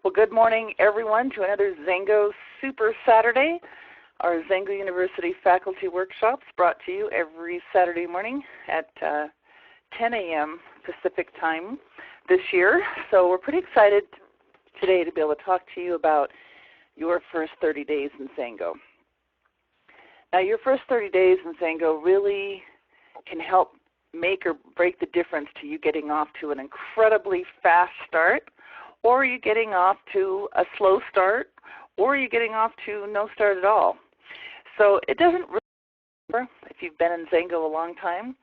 Well, good morning, everyone, to another Xango Super Saturday, our Xango University faculty workshops brought to you every Saturday morning at 10 a.m. Pacific time this year. So we're pretty excited today to be able to talk to you about your first 30 days in Xango. Now, your first 30 days in Xango really can help make or break the difference to you getting off to an incredibly fast start, or you getting off to a slow start, or you getting off to no start at all. So it doesn't really matter if you've been in Xango a long time,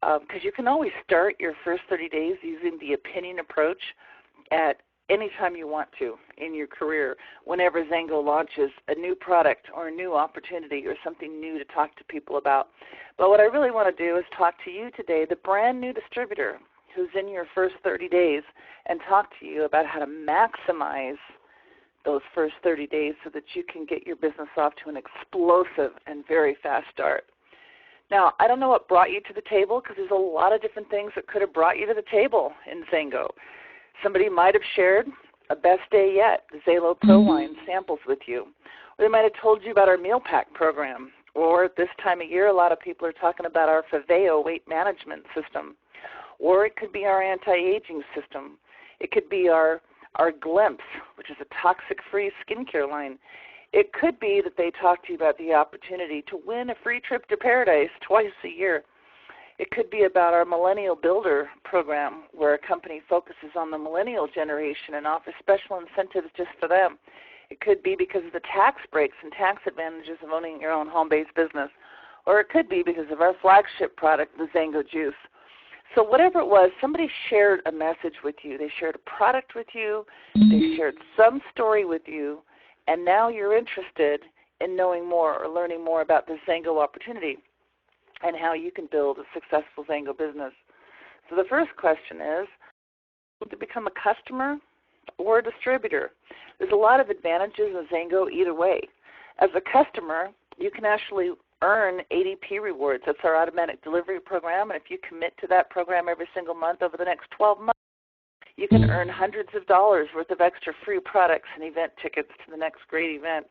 because you can always start your first 30 days using the opinion approach at any time you want to in your career, whenever Xango launches a new product or a new opportunity or something new to talk to people about. But what I really want to do is talk to you today, the brand new distributor who's in your first 30 days, and talk to you about how to maximize those first 30 days so that you can get your business off to an explosive and very fast start. Now, I don't know what brought you to the table, because there's a lot of different things that could have brought you to the table in Xango. Somebody might have shared a best day yet, the Xalo Pro line samples with you. Or they might have told you about our meal pack program. Or at this time of year, a lot of people are talking about our Faveo weight management system. Or it could be our anti-aging system. It could be our Glimpse, which is a toxic-free skincare line. It could be that they talk to you about the opportunity to win a free trip to paradise twice a year. It could be about our Millennial Builder program, where a company focuses on the millennial generation and offers special incentives just for them. It could be because of the tax breaks and tax advantages of owning your own home-based business. Or it could be because of our flagship product, the Xango Juice. So whatever it was, somebody shared a message with you. They shared a product with you. They shared some story with you. And now you're interested in knowing more or learning more about the Xango opportunity and how you can build a successful Xango business. So the first question is, to become a customer or a distributor? There's a lot of advantages of Xango either way. As a customer, you can actually earn ADP rewards. That's our automatic delivery program, and if you commit to that program every single month over the next 12 months, you can earn hundreds of dollars worth of extra free products and event tickets to the next great event.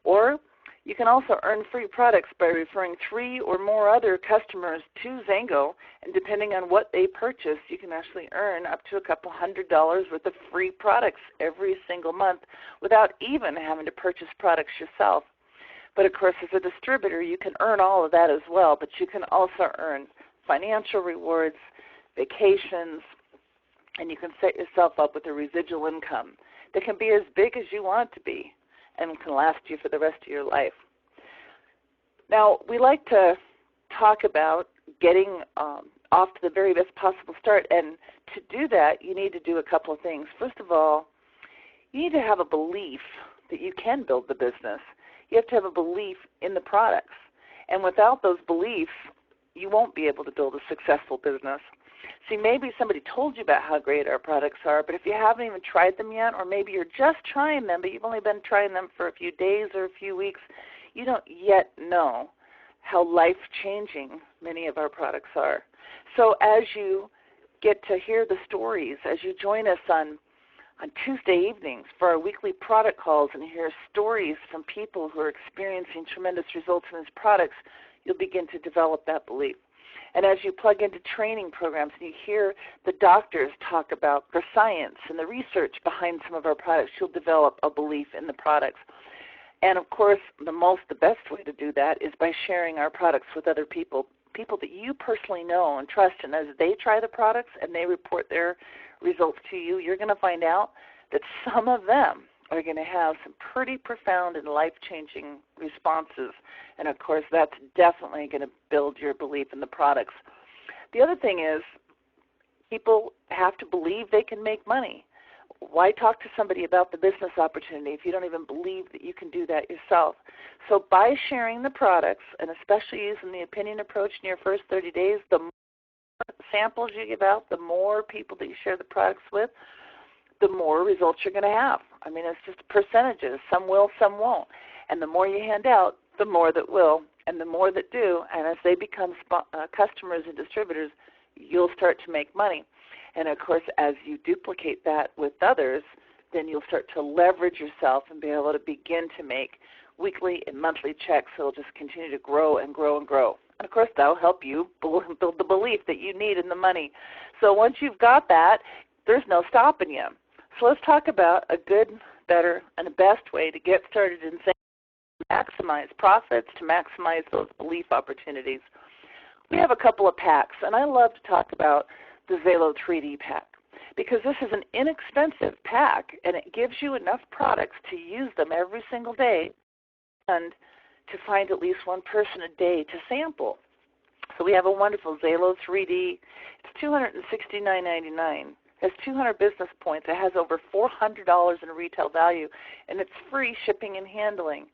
Or you can also earn free products by referring 3 or more other customers to Xango, and depending on what they purchase, you can actually earn up to a couple $100 worth of free products every single month without even having to purchase products yourself. But of course, as a distributor, you can earn all of that as well, but you can also earn financial rewards, vacations, and you can set yourself up with a residual income that can be as big as you want it to be and can last you for the rest of your life. Now, we like to talk about getting off to the very best possible start, and to do that, you need to do a couple of things. First of all, you need to have a belief that you can build the business. You have to have a belief in the products, and without those beliefs, you won't be able to build a successful business. See, maybe somebody told you about how great our products are, but if you haven't even tried them yet, or maybe you're just trying them, but you've only been trying them for a few days or a few weeks, you don't yet know how life-changing many of our products are. So as you get to hear the stories, as you join us on Tuesday evenings for our weekly product calls and hear stories from people who are experiencing tremendous results in these products, you'll begin to develop that belief. And as you plug into training programs and you hear the doctors talk about the science and the research behind some of our products, you'll develop a belief in the products. And of course, the best way to do that is by sharing our products with other people, people that you personally know and trust. And as they try the products and they report their results to you, you're going to find out that some of them are going to have some pretty profound and life-changing responses. And of course, that's definitely going to build your belief in the products. The other thing is, people have to believe they can make money. Why talk to somebody about the business opportunity if you don't even believe that you can do that yourself? So by sharing the products, and especially using the opinion approach in your first 30 days, the more samples you give out, the more people that you share the products with, the more results you're going to have. I mean, it's just percentages. Some will, some won't. And the more you hand out, the more that will, and the more that do. And as they become customers and distributors, you'll start to make money. And, of course, as you duplicate that with others, then you'll start to leverage yourself and be able to begin to make weekly and monthly checks that will just continue to grow and grow and grow. And, of course, that will help you build the belief that you need in the money. So once you've got that, there's no stopping you. So let's talk about a good, better, and a best way to get started in Xango to maximize profits, to maximize those belief opportunities. We have a couple of packs, and I love to talk about the Xalo 3D pack because this is an inexpensive pack, and it gives you enough products to use them every single day and to find at least one person a day to sample. So we have a wonderful Xalo 3D. It's $269.99. It has 200 business points. It has over $400 in retail value, and it's free shipping and handling.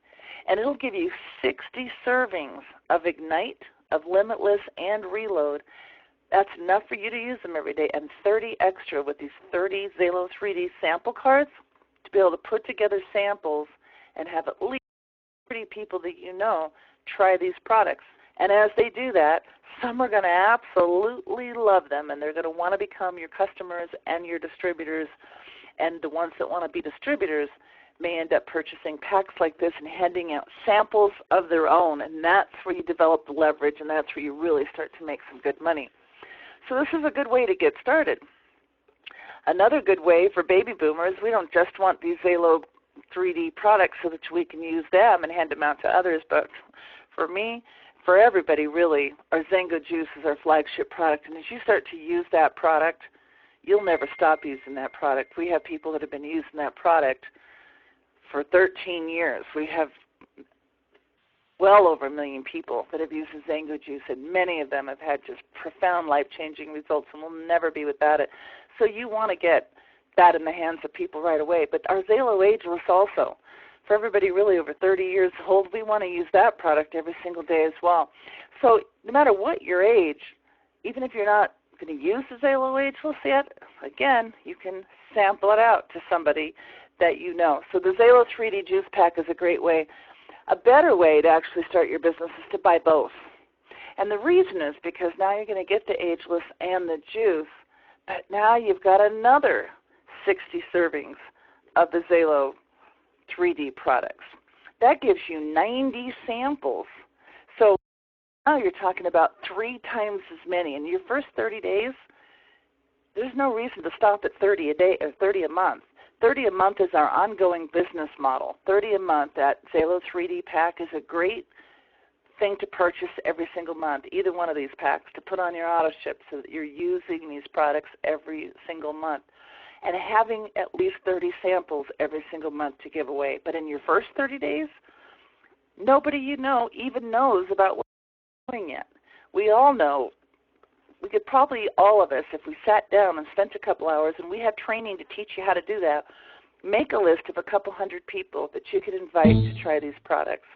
And it'll give you 60 servings of Ignite, of Limitless, and Reload. That's enough for you to use them every day, and 30 extra with these 30 Xalo 3D sample cards to be able to put together samples and have at least 30 people that you know try these products. And as they do that, some are going to absolutely love them, and they're going to want to become your customers and your distributors. And the ones that want to be distributors may end up purchasing packs like this and handing out samples of their own. And that's where you develop the leverage, and that's where you really start to make some good money. So this is a good way to get started. Another good way for baby boomers, we don't just want these Xalo 3D products so that we can use them and hand them out to others, but for me, for everybody really, our Xango juice is our flagship product, and as you start to use that product, you'll never stop using that product. We have people that have been using that product for 13 years. We have well over 1 million people that have used the Xango juice, and many of them have had just profound life-changing results and will never be without it. So you want to get that in the hands of people right away. But our Xalo Ageless also, for everybody really over 30 years old, we want to use that product every single day as well. So no matter what your age, even if you're not going to use the Xalo Ageless yet, again, you can sample it out to somebody that you know. So the Xalo 3D Juice Pack is a great way. A better way to actually start your business is to buy both. And the reason is because now you're going to get the Ageless and the juice, but now you've got another 60 servings of the Xalo 3D products. That gives you 90 samples. So now you're talking about 3 times as many. In your first 30 days, there's no reason to stop at 30 a day or 30 a month. 30 a month is our ongoing business model. 30 a month, that Xalo 3D pack is a great thing to purchase every single month, either one of these packs, to put on your auto ship so that you're using these products every single month and having at least 30 samples every single month to give away. But in your first 30 days, nobody you know even knows about what you're doing yet. We all know. We could probably, all of us, if we sat down and spent a couple hours, and we have training to teach you how to do that, make a list of a couple hundred people that you could invite to try these products.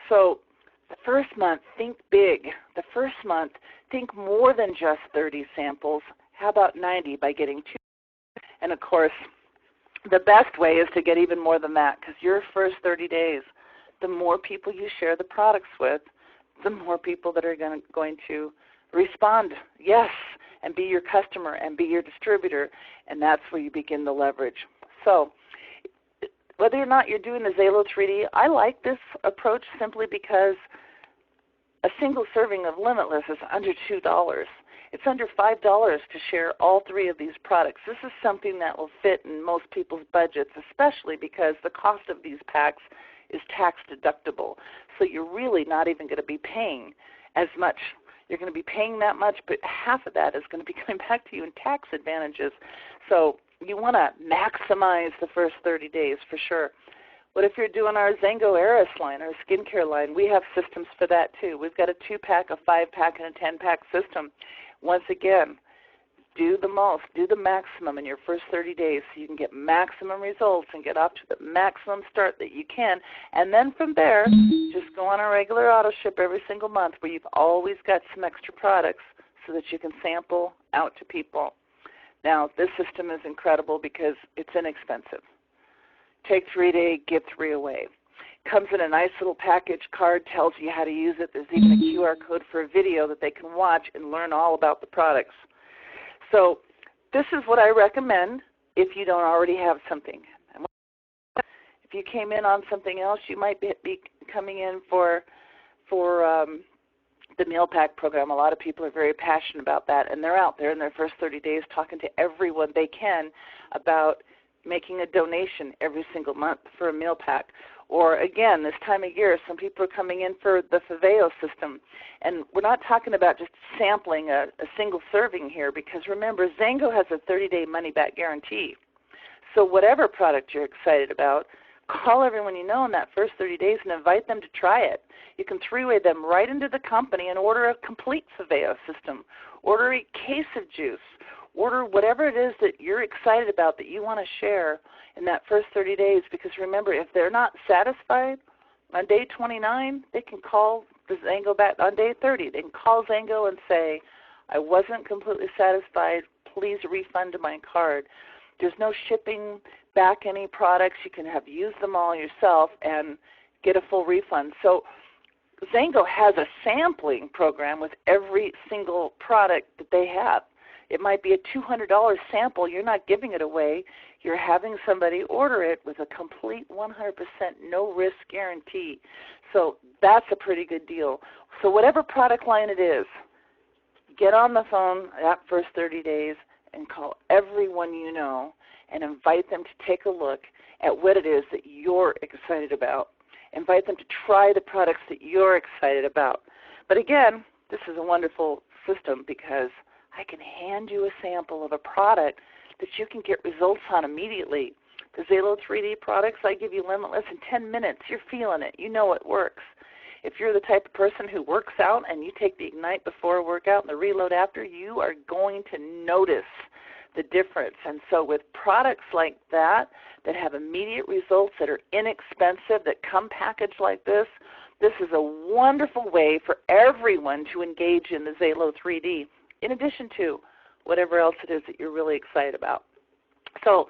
So the first month, think big. The first month, think more than just 30 samples. How about 90 by getting 2? And, of course, the best way is to get even more than that, because your first 30 days, the more people you share the products with, the more people that are going to respond, yes, and be your customer and be your distributor, and that's where you begin the leverage. So whether or not you're doing the Xalo 3D, I like this approach simply because a single serving of Limitless is under $2. It's under $5 to share all 3 of these products. This is something that will fit in most people's budgets, especially because the cost of these packs is tax deductible. So you're really not even going to be paying as much. You're going to be paying that much, but half of that is going to be coming back to you in tax advantages. So you want to maximize the first 30 days for sure. But if you're doing our Xango Eris line, our skincare line, we have systems for that too. We've got a 2-pack, a 5-pack, and a 10-pack system. Once again, do the most, do the maximum in your first 30 days so you can get maximum results and get off to the maximum start that you can. And then from there, just go on a regular auto ship every single month where you've always got some extra products so that you can sample out to people. Now, this system is incredible because it's inexpensive. Take 3 days, give 3 away. Comes in a nice little package card, tells you how to use it. There's even a QR code for a video that they can watch and learn all about the products. So this is what I recommend if you don't already have something. If you came in on something else, you might be coming in for the meal pack program. A lot of people are very passionate about that, and they're out there in their first 30 days talking to everyone they can about making a donation every single month for a meal pack. Or again, this time of year, some people are coming in for the Faveo system. And we're not talking about just sampling a single serving here, because remember, Xango has a 30-day money-back guarantee. So whatever product you're excited about, call everyone you know in that first 30 days and invite them to try it. You can three-way them right into the company and order a complete Faveo system. Order a case of juice. Order whatever it is that you're excited about that you want to share in that first 30 days, because remember, if they're not satisfied on day 29, they can call the Xango back on day 30. They can call Xango and say, I wasn't completely satisfied. Please refund my card. There's no shipping back any products. You can have used them all yourself and get a full refund. So Xango has a sampling program with every single product that they have. It might be a $200 sample. You're not giving it away. You're having somebody order it with a complete 100% no-risk guarantee. So that's a pretty good deal. So whatever product line it is, get on the phone that first 30 days and call everyone you know and invite them to take a look at what it is that you're excited about. Invite them to try the products that you're excited about. But again, this is a wonderful system because I can hand you a sample of a product that you can get results on immediately. The Xalo 3D products, I give you limitless in 10 minutes. You're feeling it. You know it works. If you're the type of person who works out and you take the Ignite before a workout and the Reload after, you are going to notice the difference. And so with products like that have immediate results, that are inexpensive, that come packaged like this is a wonderful way for everyone to engage in the Xalo 3D, in addition to whatever else it is that you're really excited about. So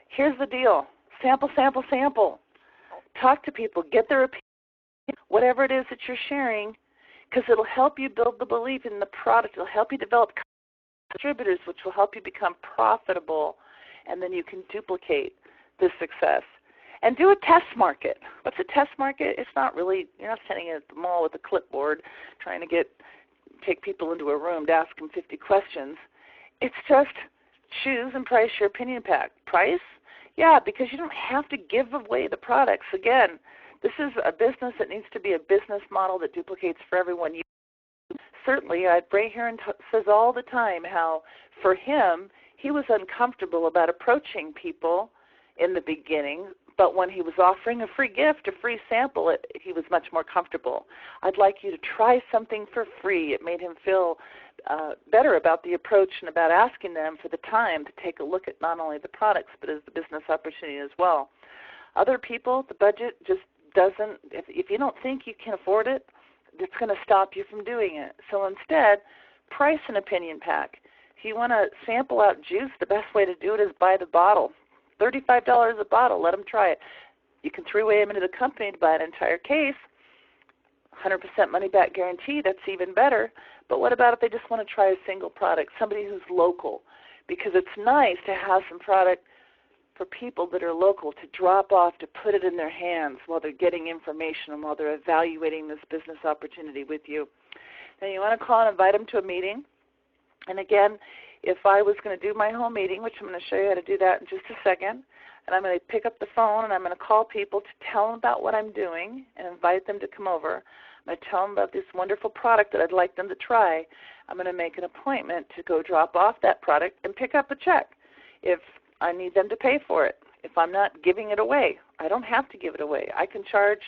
here's the deal. Sample, sample, sample. Talk to people. Get their opinion, whatever it is that you're sharing, because it'll help you build the belief in the product. It'll help you develop distributors, which will help you become profitable, and then you can duplicate this success. And do a test market. What's a test market? It's not really, you're not sitting at the mall with a clipboard trying to take people into a room to ask them 50 questions. It's just choose and price your opinion pack. Price? Yeah, because you don't have to give away the products. Again, this is a business that needs to be a business model that duplicates for everyone. Certainly, Bray Heron says all the time how for him, he was uncomfortable about approaching people in the beginning, but when he was offering a free gift, a free sample, he was much more comfortable. I'd like you to try something for free. It made him feel better about the approach and about asking them for the time to take a look at not only the products but as the business opportunity as well. Other people, the budget just doesn't, if you don't think you can afford it, it's going to stop you from doing it. So instead, price an opinion pack. If you want to sample out juice, the best way to do it is buy the bottle. $35 a bottle. Let them try it. You can three-way them into the company to buy an entire case. 100% money-back guarantee. That's even better. But what about if they just want to try a single product, somebody who's local? Because it's nice to have some product for people that are local to drop off, to put it in their hands while they're getting information and while they're evaluating this business opportunity with you. Now you want to call and invite them to a meeting. And again, if I was going to do my home meeting, which I'm going to show you how to do that in just a second, and I'm going to pick up the phone and I'm going to call people to tell them about what I'm doing and invite them to come over. I'm going to tell them about this wonderful product that I'd like them to try. I'm going to make an appointment to go drop off that product and pick up a check if I need them to pay for it. If I'm not giving it away, I don't have to give it away. I can charge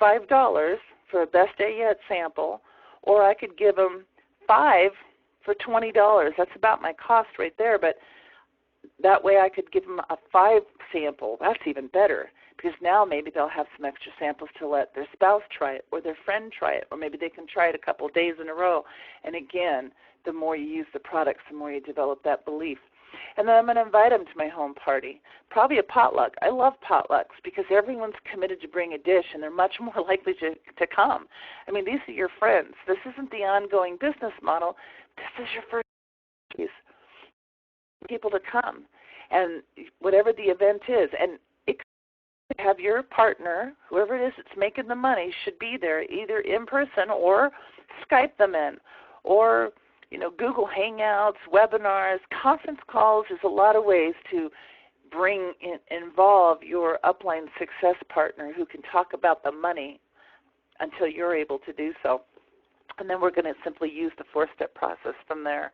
$5 for a best day yet sample, or I could give them $5 for $20. That's about my cost right there, but that way I could give them a 5 sample. That's even better, because now maybe they'll have some extra samples to let their spouse try it or their friend try it, or maybe they can try it a couple of days in a row. And again, the more you use the products, the more you develop that belief. And then I'm going to invite them to my home party, probably a potluck. I love potlucks because everyone's committed to bring a dish, and they're much more likely to come. I mean, these are your friends. This isn't the ongoing business model. This is your first piece. People to come, and whatever the event is, and have your partner, whoever it is that's making the money, should be there either in person or Skype them in, or Google Hangouts, webinars, conference calls. There's a lot of ways to involve your upline success partner who can talk about the money until you're able to do so. And then we're going to simply use the 4-step process from there.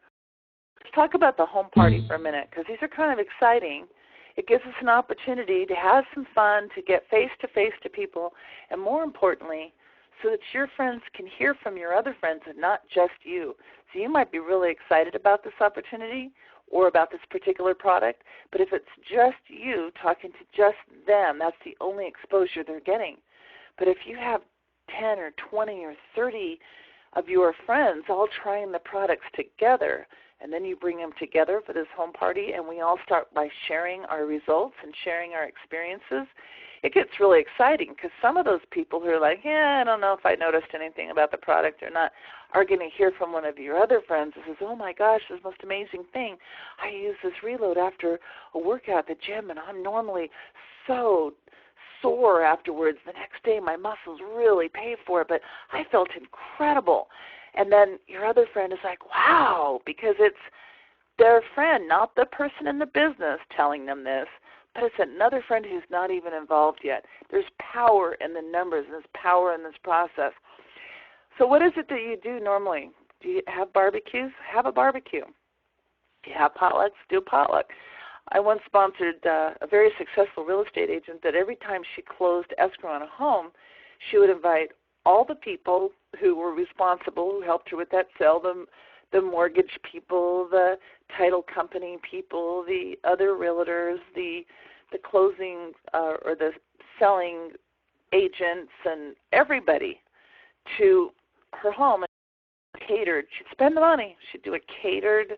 Let's talk about the home party for a minute, because these are kind of exciting. It gives us an opportunity to have some fun, to get face-to-face to people, and more importantly, so that your friends can hear from your other friends and not just you. So you might be really excited about this opportunity or about this particular product, but if it's just you talking to just them, that's the only exposure they're getting. But if you have 10 or 20 or 30 of your friends all trying the products together, and then you bring them together for this home party, and we all start by sharing our results and sharing our experiences, it gets really exciting, because some of those people who are like, I don't know if I noticed anything about the product or not, are going to hear from one of your other friends who says, oh my gosh, this is the most amazing thing. I use this reload after a workout at the gym, and I'm normally so sore afterwards. The next day my muscles really pay for it, but I felt incredible. And then your other friend is like, wow, because it's their friend, not the person in the business telling them this, but it's another friend who's not even involved yet. There's power in the numbers, and there's power in this process. So what is it that you do normally? Do you have barbecues? Have a barbecue. Do you have potlucks? Do a potluck. I once sponsored a very successful real estate agent that every time she closed escrow on a home, she would invite all the people who were responsible, who helped her with that sale, the mortgage people, the title company people, the other realtors, the closing or the selling agents, and everybody to her home and catered. She'd spend the money. She'd do a catered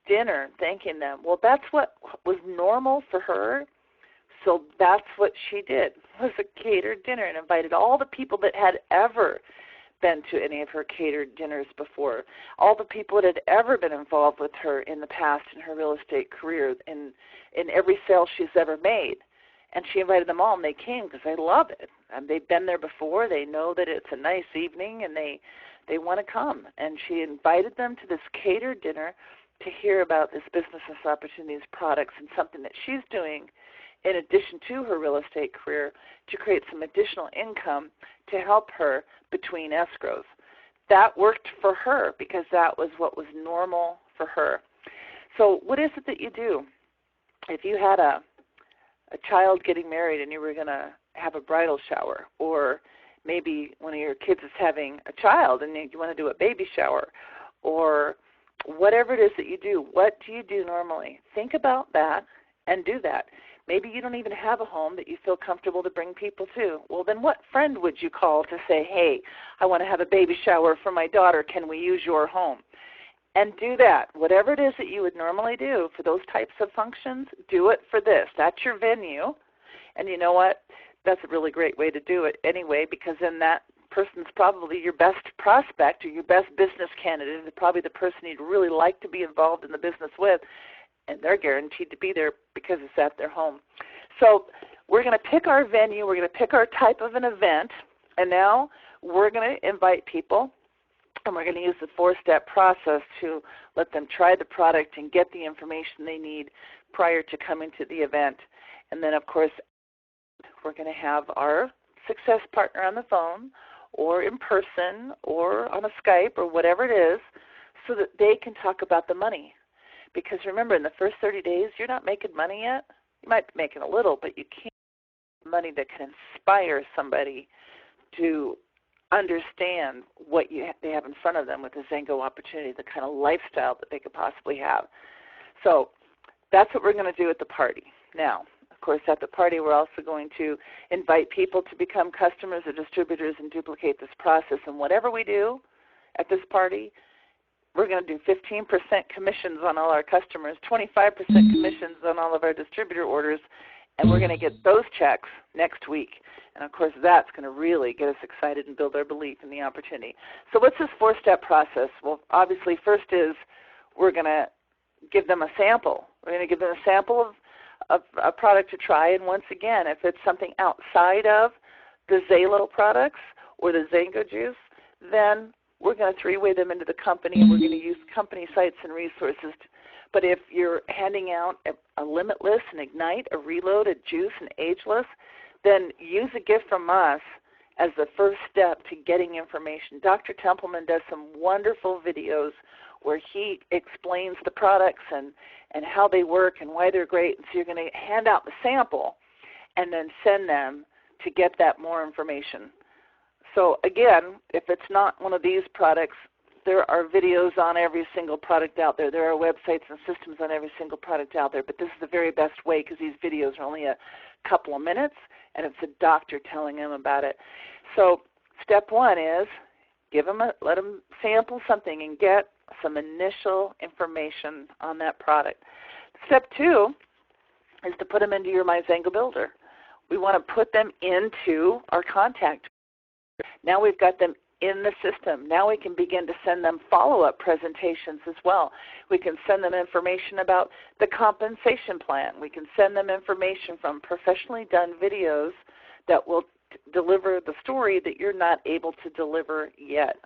dinner thanking them. Well, that's what was normal for her, so that's what she did, was a catered dinner, and invited all the people that had ever been to any of her catered dinners before, all the people that had ever been involved with her in the past in her real estate career, in every sale she's ever made. And she invited them all, and they came because they love it. And they've been there before. They know that it's a nice evening, and they want to come. And she invited them to this catered dinner to hear about this business opportunities, products, and something that she's doing in addition to her real estate career to create some additional income to help her between escrows. That worked for her because that was what was normal for her. So what is it that you do? If you had a child getting married and you were going to have a bridal shower, or maybe one of your kids is having a child and you want to do a baby shower, or whatever it is that you do, what do you do normally? Think about that and do that. Maybe you don't even have a home that you feel comfortable to bring people to. Well, then what friend would you call to say, hey, I want to have a baby shower for my daughter. Can we use your home? And do that. Whatever it is that you would normally do for those types of functions, do it for this. That's your venue. And you know what? That's a really great way to do it anyway, because then that person's probably your best prospect or your best business candidate. They're probably the person you'd really like to be involved in the business with, and they're guaranteed to be there because it's at their home. So we're going to pick our venue. We're going to pick our type of an event, and now we're going to invite people, and we're going to use the 4-step process to let them try the product and get the information they need prior to coming to the event. And then, of course, we're going to have our success partner on the phone or in person or on a Skype or whatever it is so that they can talk about the money. Because remember, in the first 30 days, you're not making money yet. You might be making a little, but you can't make money that can inspire somebody to understand what they have in front of them with the Xango opportunity, the kind of lifestyle that they could possibly have. So that's what we're going to do at the party. Now, of course, at the party, we're also going to invite people to become customers or distributors and duplicate this process. And whatever we do at this party, we're going to do 15% commissions on all our customers, 25% commissions on all of our distributor orders, and we're going to get those checks next week. And, of course, that's going to really get us excited and build our belief in the opportunity. So what's this 4-step process? Well, obviously, first is we're going to give them a sample. We're going to give them a sample a product to try. And once again, if it's something outside of the Zalo products or the Xango juice, then we're going to three-way them into the company, and we're going to use company sites and resources. But if you're handing out a Limitless, an Ignite, a Reload, a Juice, an Ageless, then use a gift from us as the first step to getting information. Dr. Templeman does some wonderful videos where he explains the products and how they work and why they're great. And so you're going to hand out the sample and then send them to get that more information. So again, if it's not one of these products, there are videos on every single product out there. There are websites and systems on every single product out there, but this is the very best way because these videos are only a couple of minutes, and it's a doctor telling them about it. So step one is let them sample something and get some initial information on that product. Step two is to put them into your MyXango Builder. We want to put them into our contact. Now we've got them in the system. Now we can begin to send them follow-up presentations as well. We can send them information about the compensation plan. We can send them information from professionally done videos that will deliver the story that you're not able to deliver yet.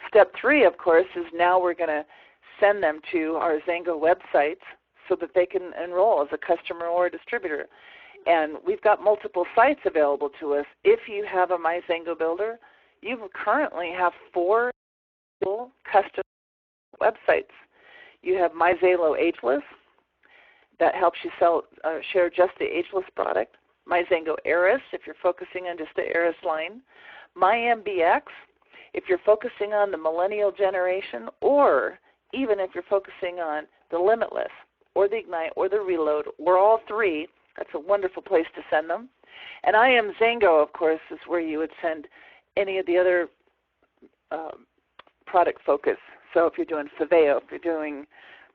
Step three, of course, is now we're going to send them to our Xango websites so that they can enroll as a customer or a distributor. And we've got multiple sites available to us. If you have a MyXango Builder, you currently have 4 custom websites. You have MyXalo Ageless, that helps you share just the ageless product. MyXango Heiress, if you're focusing on just the Heiress line. MyMBX, if you're focusing on the millennial generation, or even if you're focusing on the Limitless, or the Ignite, or the Reload, or all three. That's a wonderful place to send them. And Xango, of course, is where you would send any of the other product focus. So if you're doing Saveo, if you're doing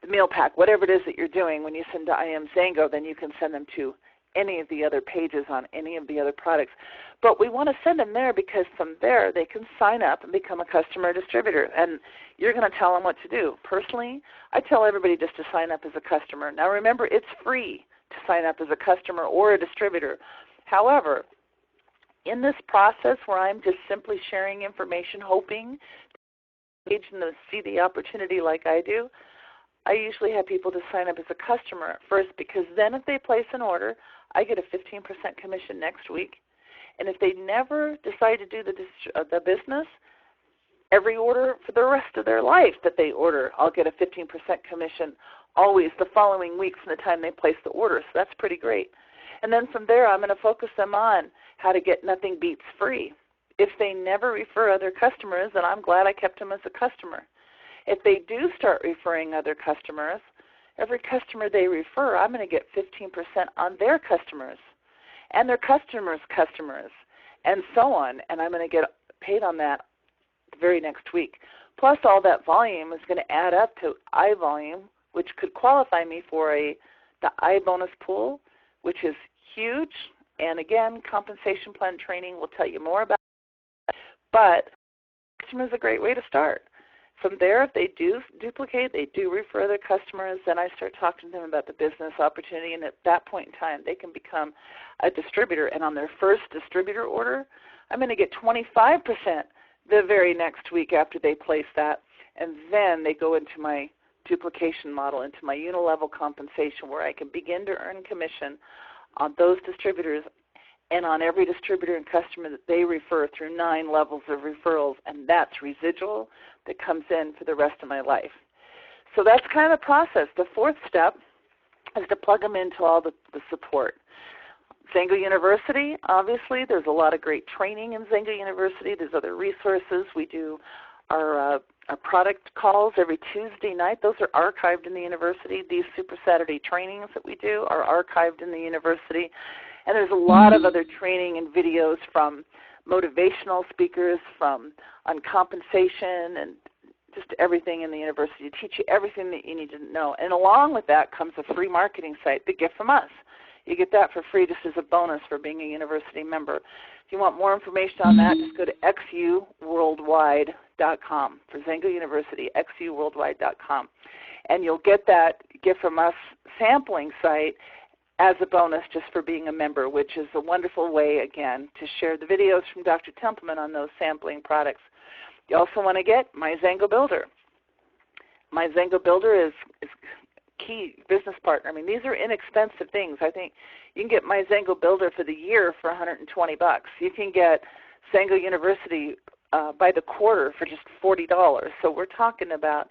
the meal pack, whatever it is that you're doing, when you send to Xango, then you can send them to any of the other pages on any of the other products. But we want to send them there because from there they can sign up and become a customer distributor. And you're going to tell them what to do. Personally, I tell everybody just to sign up as a customer. Now remember, it's free to sign up as a customer or a distributor. However, in this process where I'm just simply sharing information, hoping to engage and to see the opportunity like I do, I usually have people to sign up as a customer at first, because then if they place an order, I get a 15% commission next week. And if they never decide to do the business, every order for the rest of their life that they order, I'll get a 15% commission always the following week from the time they place the order. So that's pretty great. And then from there, I'm going to focus them on how to get Nothing Beats free. If they never refer other customers, then I'm glad I kept them as a customer. If they do start referring other customers, every customer they refer, I'm going to get 15% on their customers and their customers' customers and so on. And I'm going to get paid on that the very next week. Plus all that volume is going to add up to iVolume, which could qualify me for the iBonus pool, which is huge. And again, compensation plan training will tell you more about it. But customer is a great way to start. From there, if they do duplicate, they do refer their customers, then I start talking to them about the business opportunity, and at that point in time, they can become a distributor. And on their first distributor order, I'm going to get 25% the very next week after they place that, and then they go into my duplication model, into my unilevel compensation, where I can begin to earn commission on those distributors and on every distributor and customer that they refer through 9 levels of referrals, and that's residual that comes in for the rest of my life. So that's kind of the process. The fourth step is to plug them into all the support. Xango University, obviously, there's a lot of great training in Xango University. There's other resources. We do our product calls every Tuesday night. Those are archived in the university. These Super Saturday trainings that we do are archived in the university. And there's a lot of other training and videos from motivational speakers, on compensation, and just everything in the university to teach you everything that you need to know. And along with that comes a free marketing site, The Gift from Us. You get that for free just as a bonus for being a university member. If you want more information on that, just go to xuworldwide.com for Xango University, xuworldwide.com. And you'll get that Gift from Us sampling site as a bonus just for being a member, which is a wonderful way, again, to share the videos from Dr. Templeman on those sampling products. You also want to get my Xango Builder. My Xango Builder is key business partner. I mean, these are inexpensive things. I think you can get my Xango Builder for the year for $120. You can get Xango University by the quarter for just $40. So we're talking about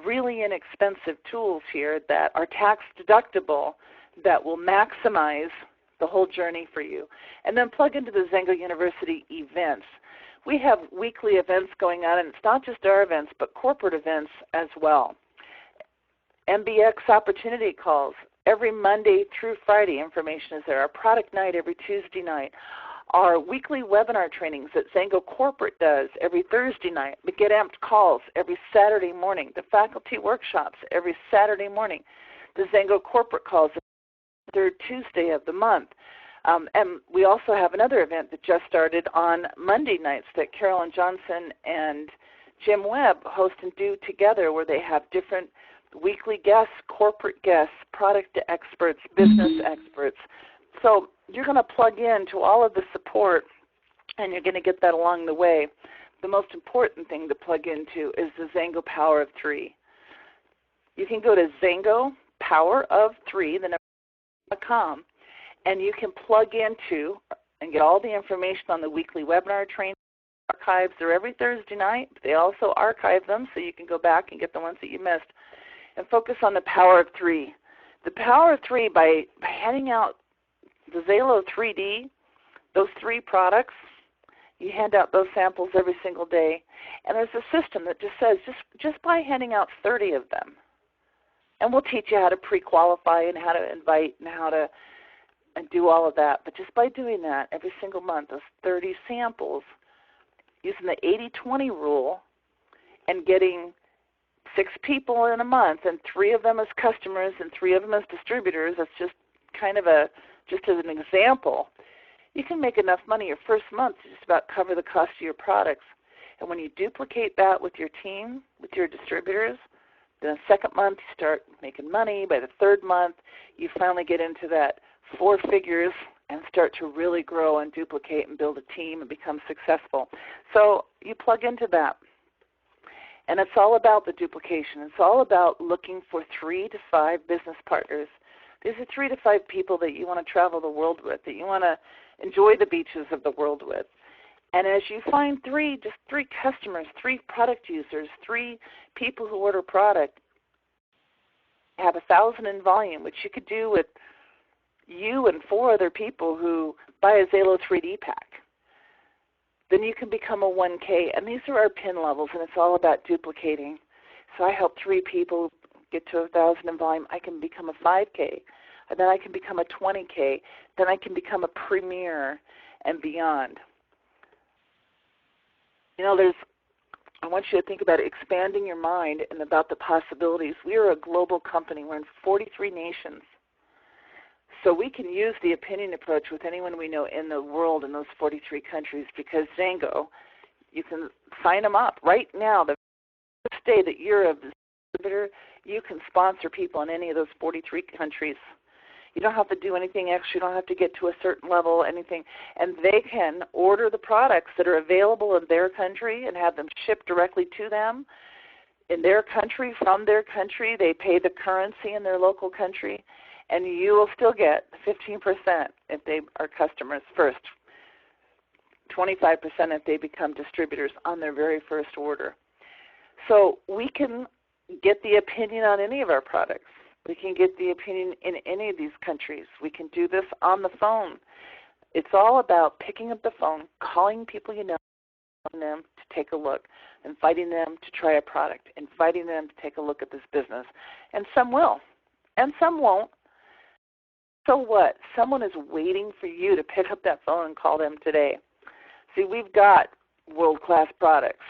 really inexpensive tools here that are tax deductible that will maximize the whole journey for you. And then plug into the Xango University events. We have weekly events going on, and it's not just our events, but corporate events as well. MBX opportunity calls every Monday through Friday. Information is there. Our product night every Tuesday night. Our weekly webinar trainings that Xango Corporate does every Thursday night. The Get Amped calls every Saturday morning. The faculty workshops every Saturday morning. The Xango Corporate calls every third Tuesday of the month. And we also have another event that just started on Monday nights that Carolyn Johnson and Jim Webb host and do together, where they have different weekly guests, corporate guests, product experts, business experts. So you're going to plug into all of the support, and you're going to get that along the way. The most important thing to plug into is the Xango Power of 3. You can go to Xango Power of 3, the number.com, and you can plug into and get all the information on the weekly webinar training archives. They're every Thursday night. They also archive them so you can go back and get the ones that you missed. And focus on the Power of 3. The Power of 3, by handing out the Xalo 3D, those 3 products, you hand out those samples every single day. And there's a system that just says, just by handing out 30 of them, and we'll teach you how to pre-qualify and how to invite and how to do all of that. But just by doing that every single month, those 30 samples, using the 80-20 rule and getting 6 people in a month, and 3 of them as customers and 3 of them as distributors, that's just kind of just as an example, you can make enough money your first month to just about cover the cost of your products. And when you duplicate that with your team, with your distributors, then the second month you start making money. By the third month, you finally get into that 4 figures and start to really grow and duplicate and build a team and become successful. So you plug into that. And it's all about the duplication. It's all about looking for 3 to 5 business partners. These are 3 to 5 people that you want to travel the world with, that you want to enjoy the beaches of the world with. And as you find 3, just 3 customers, 3 product users, 3 people who order product, have 1,000 in volume, which you could do with you and 4 other people who buy a Xalo 3D pack. Then you can become a 1K. And these are our pin levels, and it's all about duplicating. So I help 3 people get to 1,000 in volume. I can become a 5K. And then I can become a 20K. Then I can become a premier and beyond. You know, I want you to think about expanding your mind and about the possibilities. We are a global company. We're in 43 nations. So we can use the opinion approach with anyone we know in the world in those 43 countries, because Xango, you can sign them up right now. The first day that you're a distributor, you can sponsor people in any of those 43 countries. You don't have to do anything extra. You don't have to get to a certain level, anything. And they can order the products that are available in their country and have them shipped directly to them in their country, from their country. They pay the currency in their local country. And you will still get 15% if they are customers first, 25% if they become distributors on their very first order. So we can get the opinion on any of our products. We can get the opinion in any of these countries. We can do this on the phone. It's all about picking up the phone, calling people you know, inviting them to take a look, inviting them to try a product, inviting them to take a look at this business. And some will, and some won't. So what? Someone is waiting for you to pick up that phone and call them today. See, we've got world-class products,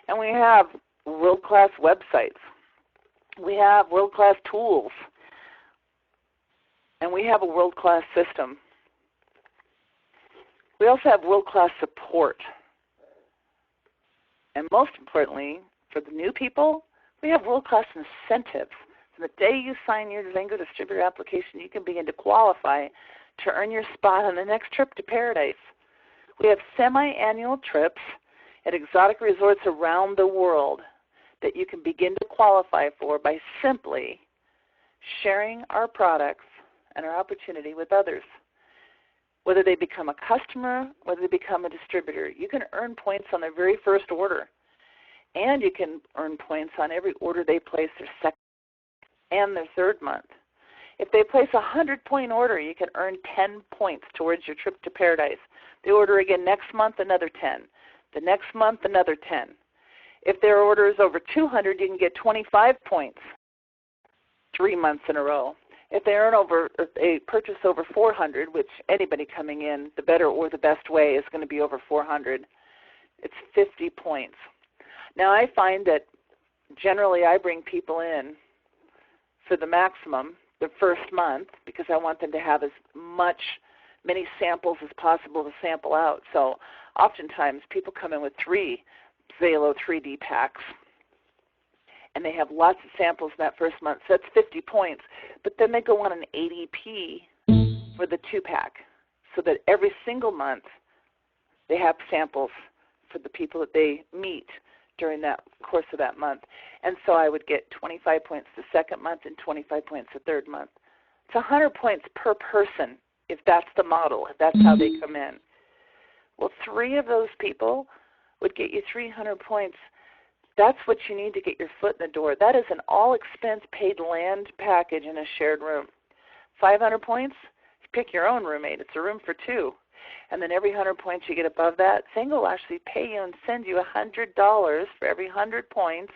and we have world-class websites. We have world-class tools, and we have a world-class system. We also have world-class support. And most importantly, for the new people, we have world-class incentives So the day you sign your Xango distributor application, you can begin to qualify to earn your spot on the next trip to paradise. We have semi-annual trips at exotic resorts around the world that you can begin to qualify for by simply sharing our products and our opportunity with others. Whether they become a customer, whether they become a distributor, you can earn points on their very first order. And you can earn points on every order they place their second and their third month. If they place a 100-point order, you can earn 10 points towards your trip to paradise. They order again next month, another 10. The next month, another 10. If their order is over 200, you can get 25 points 3 months in a row. If they purchase over 400, which anybody coming in, the better or the best way is going to be over 400, it's 50 points. Now I find that generally I bring people in for the maximum the first month because I want them to have as many samples as possible to sample out. So oftentimes people come in with 3 Xalo 3D packs, and they have lots of samples in that first month. So that's 50 points. But then they go on an ADP for the 2-pack so that every single month they have samples for the people that they meet during that course of that month. And so I would get 25 points the second month and 25 points the third month. It's 100 points per person if that's the model, if that's how they come in. Well, 3 of those people would get you 300 points. That's what you need to get your foot in the door. That is an all-expense paid land package in a shared room. 500 points, you pick your own roommate. It's a room for 2. And then every 100 points you get above that, Xango will actually pay you and send you $100 for every 100 points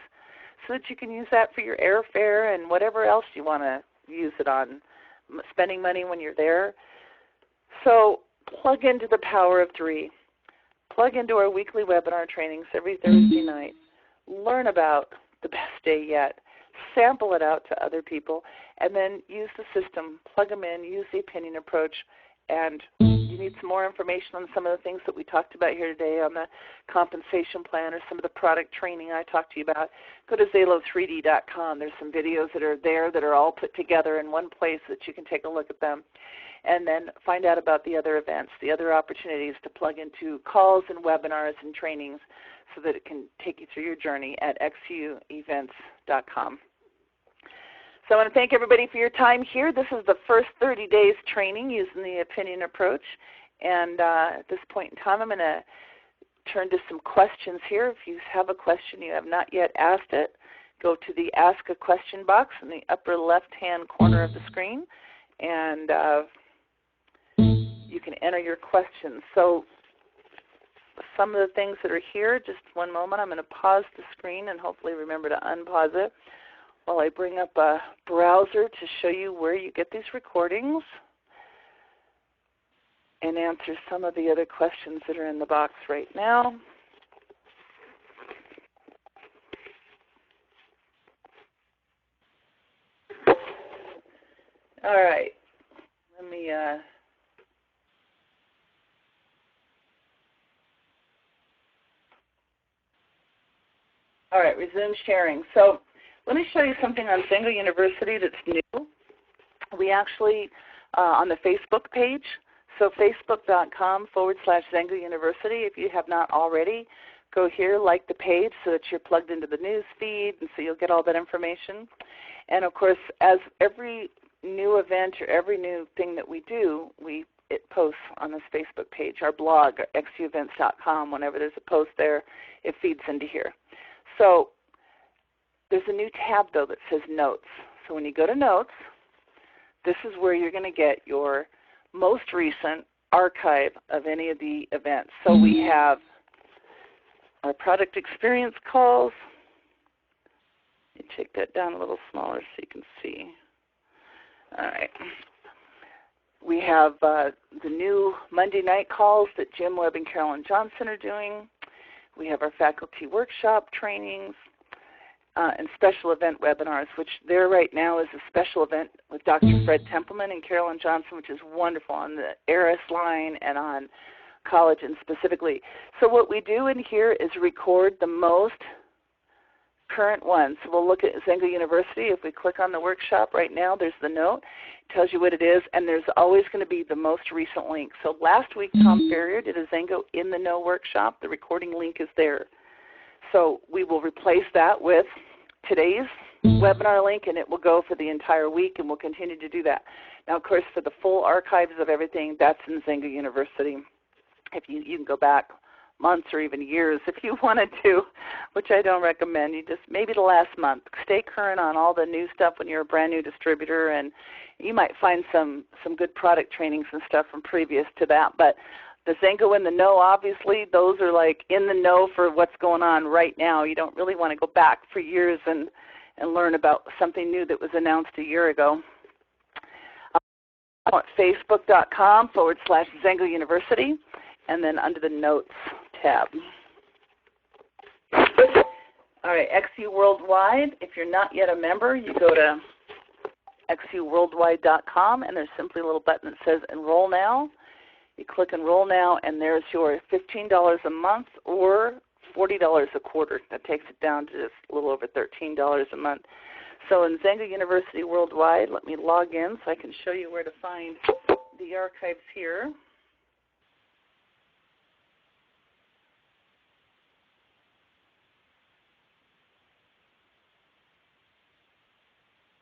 so that you can use that for your airfare and whatever else you want to use it on, spending money when you're there. So plug into the power of 3. Plug into our weekly webinar trainings every Thursday night. Learn about the best day yet. Sample it out to other people, and then use the system. Plug them in. Use the opinion approach. And you need some more information on some of the things that we talked about here today on the compensation plan or some of the product training I talked to you about, go to Xalo3D.com. There's some videos that are there that are all put together in one place that you can take a look at them. And then find out about the other events, the other opportunities to plug into calls and webinars and trainings so that it can take you through your journey at xuevents.com. So I want to thank everybody for your time here. This is the first 30 days training using the opinion approach. And at this point in time, I'm going to turn to some questions here. If you have a question you have not yet asked it, go to the Ask a Question box in the upper left-hand corner of the screen, and you can enter your questions. So some of the things that are here, just one moment, I'm going to pause the screen and hopefully remember to unpause it while I bring up a browser to show you where you get these recordings and answer some of the other questions that are in the box right now. All right, let me all right, resume sharing. So let me show you something on Xango University that's new. We actually, on the Facebook page, so facebook.com/Xango University, if you have not already, go here, like the page so that you're plugged into the news feed, and so you'll get all that information. And of course, as every new event or every new thing that we do, it posts on this Facebook page, our blog, xuevents.com. Whenever there's a post there, it feeds into here. So there's a new tab, though, that says Notes. So when you go to Notes, this is where you're going to get your most recent archive of any of the events. So we have our product experience calls. Let me take that down a little smaller so you can see. All right. We have the new Monday night calls that Jim Webb and Carolyn Johnson are doing. We have our faculty workshop trainings and special event webinars, which there right now is a special event with Dr. Fred Templeman and Carolyn Johnson, which is wonderful on the ARIS line and on collagen specifically. So what we do in here is record the most current ones. So we'll look at Xango University. If we click on the workshop right now, there's the note. It tells you what it is, and there's always going to be the most recent link. So last week, Tom Ferrier did a Xango in the Know workshop. The recording link is there. So we will replace that with today's webinar link, and it will go for the entire week, and we'll continue to do that. Now, of course, for the full archives of everything, that's in Xango University. If you can go back months or even years if you wanted to, which I don't recommend. You just maybe the last month. Stay current on all the new stuff when you're a brand new distributor, and you might find some good product trainings and stuff from previous to that. But the Xango in the Know, obviously, those are like in the know for what's going on right now. You don't really want to go back for years and learn about something new that was announced a year ago. Facebook.com/Xango University, and then under the Notes tab. All right, XU Worldwide. If you're not yet a member, you go to xuworldwide.com, and there's simply a little button that says Enroll Now. You click Enroll Now, and there's your $15 a month or $40 a quarter. That takes it down to just a little over $13 a month. So in Xango University Worldwide, let me log in so I can show you where to find the archives here.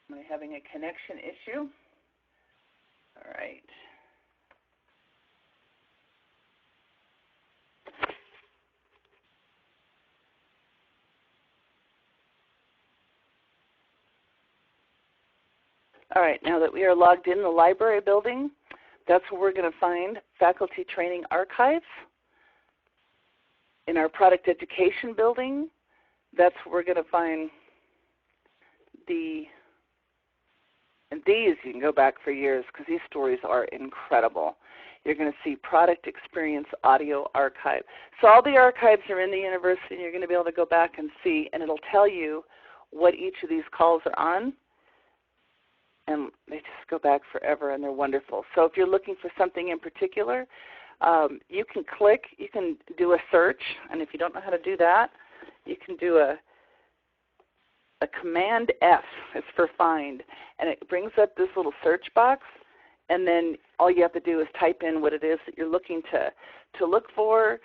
Am I having a connection issue? All right. All right, now that we are logged in the library building, that's where we're going to find faculty training archives. In our product education building, that's where we're going to find and these you can go back for years because these stories are incredible. You're going to see product experience audio archive. So all the archives are in the university, and you're going to be able to go back and see, and it'll tell you what each of these calls are on. And they just go back forever, and they're wonderful. So if you're looking for something in particular, you can click, you can do a search, and if you don't know how to do that, you can do a Command F. It's for find, and it brings up this little search box, and then all you have to do is type in what it is that you're looking to look for,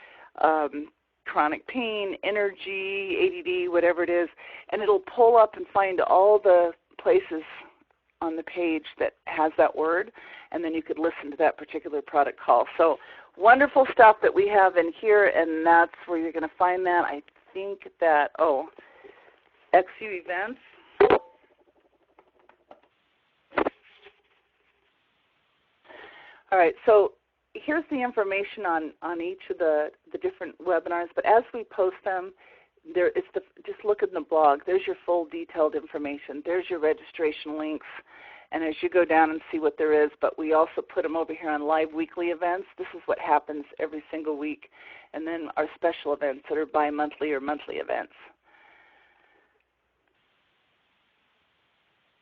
chronic pain, energy, ADD, whatever it is, and it'll pull up and find all the places on the page that has that word, and then you could listen to that particular product call. So wonderful stuff that we have in here, and that's where you're going to find that. I think that, XU events. All right, so here's the information on each of the different webinars, but as we post them, just look in the blog. There's your full detailed information. There's your registration links, and as you go down and see what there is, but we also put them over here on live weekly events. This is what happens every single week, and then our special events that are bi-monthly or monthly events.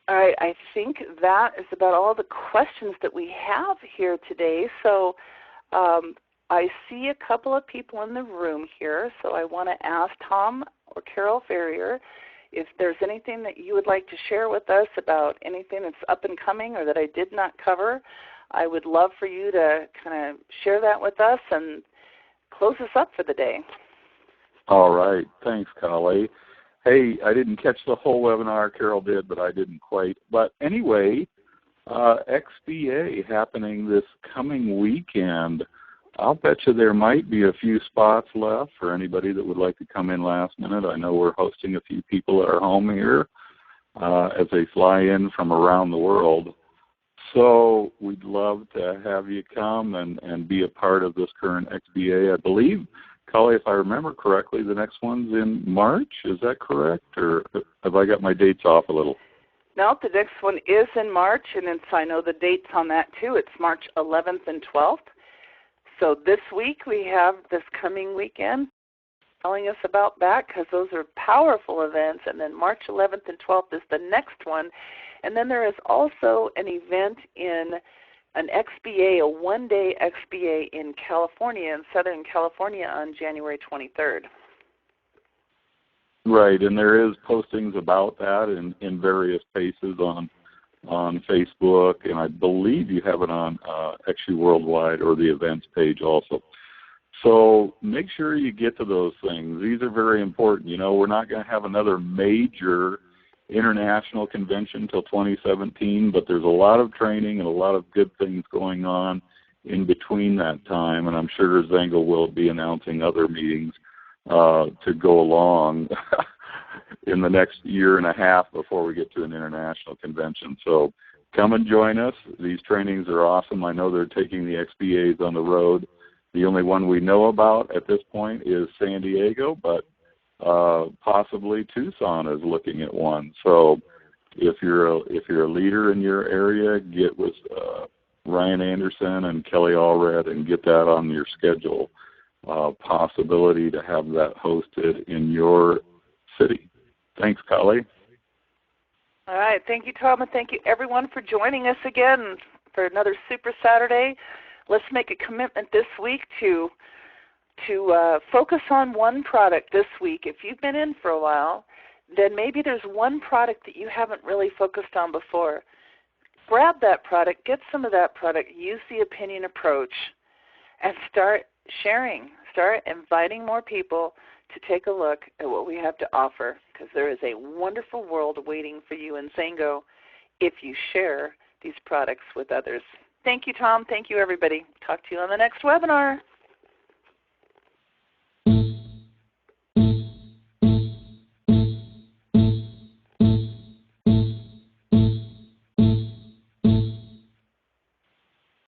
All right, I think that is about all the questions that we have here today. So I see a couple of people in the room here, so I want to ask Tom or Carol Ferrier if there's anything that you would like to share with us about anything that's up and coming or that I did not cover. I would love for you to kind of share that with us and close us up for the day. All right. Thanks, Collie. Hey, I didn't catch the whole webinar. Carol did, but I didn't quite. But anyway, XBA happening this coming weekend. I'll bet you there might be a few spots left for anybody that would like to come in last minute. I know we're hosting a few people at our home here as they fly in from around the world. So we'd love to have you come and be a part of this current XBA. I believe, Collie, if I remember correctly, the next one's in March. Is that correct, or have I got my dates off a little? No, the next one is in March, and I know the dates on that too. It's March 11th and 12th. So this week we have this coming weekend telling us about that because those are powerful events. And then March 11th and 12th is the next one. And then there is also an event in an XBA, a one-day XBA in California, in Southern California on January 23rd. Right, and there is postings about that in various places on Facebook, and I believe you have it on XU Worldwide or the events page also. So make sure you get to those things. These are very important. You know, we're not going to have another major international convention until 2017, but there's a lot of training and a lot of good things going on in between that time, and I'm sure Xango will be announcing other meetings to go along in the next year and a half before we get to an international convention. So come and join us. These trainings are awesome. I know they're taking the XBAs on the road. The only one we know about at this point is San Diego, but possibly Tucson is looking at one. So if you're a leader in your area, get with Ryan Anderson and Kelly Allred and get that on your schedule. Possibility to have that hosted in your city. Thanks, Kali. All right. Thank you, Tom, and thank you, everyone, for joining us again for another Super Saturday. Let's make a commitment this week to focus on one product this week. If you've been in for a while, then maybe there's one product that you haven't really focused on before. Grab that product, get some of that product, use the opinion approach, and start sharing. Start inviting more people to take a look at what we have to offer, because there is a wonderful world waiting for you in Xango if you share these products with others. Thank you, Tom. Thank you, everybody. Talk to you on the next webinar.